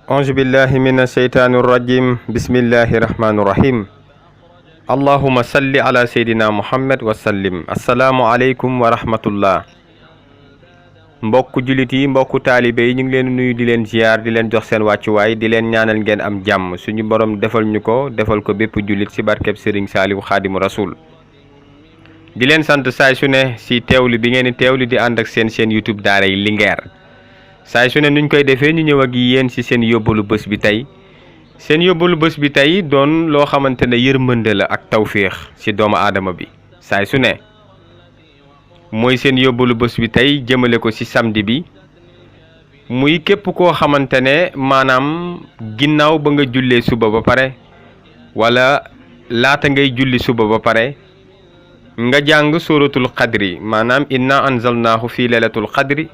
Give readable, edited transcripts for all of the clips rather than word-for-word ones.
أعوذ بالله من الشيطان الرجيم بسم الله الرحمن الرحيم اللهم صل على سيدنا محمد وسلم السلام عليكم ورحمة الله mbokku julit yi mbokku taalibe yi ñu ngi leen nuyu di leen ziar di leen jox seen wàccuwaay di leen ñaanal ngeen am jàmm suñu borom defal ñu ko defal ko bépp julit ci barkeb Serigne Saliou Khadimu Rasoul di leen sant saay su ne si teewlu bi ngeen di teewlu di ànd ak seen YouTube daaray Linguère saay su ne nuñ koy defee ñu ñëw ak yéen ci seen yóbbalu bés bi tey seen yóbbalu bés bi tey doon loo xamante ne yërmande la ak tawféex ci doomu aadama bi saay su ne mooy seen yóbbalu bés bi tey jëmale ko ci samedi bi muy képp koo xamante ne maanaam ginnaaw ba nga jullee suba ba pare wala laata ngay julli suba ba pare nga jàng suratul qadri maanaam inna anzalnaahu fi laylatul qadri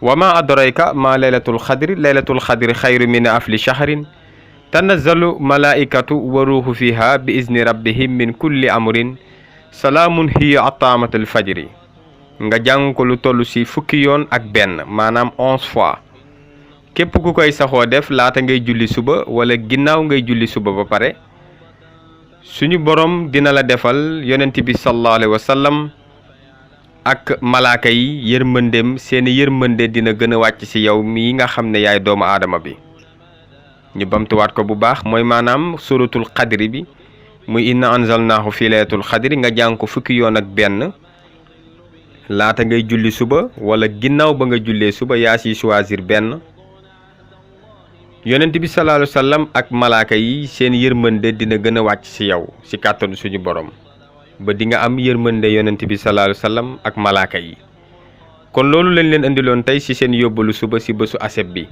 wa ma adrayka ma laylatul qadri xayru min afli shahrin tanazzalu malaikatu wa ruuhu fiha bi izni rabbihim min kulli amrin salaamun hiya atamatul fajri nga jàng ko lu toll ci fukki yoon ak benn maanaam 11 fois képp ku koy saxoo def laata ngay julli suba wala ginnaaw ngay julli suba ba pare suñu borom dina la defal yonent bi sallallahu alayhi wa sallam ak malaaka yi yërmandeem seeni yërmande dina gën a wàcc ci yow mii nga xam ne yaay doomu aadama bi ñu bamtuwaat ko bu baax mooy maanaam suratul qadri bi muy inna anzalnaahu fi laylatul qadri nga jàng ko fukki yoon ak benn laata ngay julli suba wala ginnaaw ba nga jullee suba yaa ci choisir benn yonent bi sallallahu alayhi wa sallam ak malaaka yi seen yërmande dina gën a wàcc ci yow ci kàttanu suñu borom ba di nga am yërmande yonent bi sallallahu alayhi wa sallam ak malaaka yi kon loolu lañ leen indiloon tey ci seen yóbbalu suba ci bésu aseb bi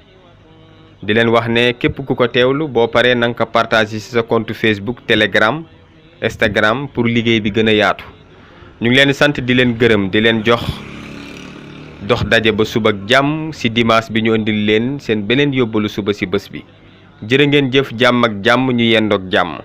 di leen wax ne képp ku ko teewlu boo paree na nga ko partager ci sa compte Facebook Telegram Instagram pour liggéey bi gën a yaatu ñu ngi leen sant di leen gërëm di leen jox dox daje ba suba ak jàmm ci dimanche bi ñu indil leen seen beneen yóbbalu suba ci bés bi jërë ngeen jëf jàmm ak jàmm ñu yendoog jàmm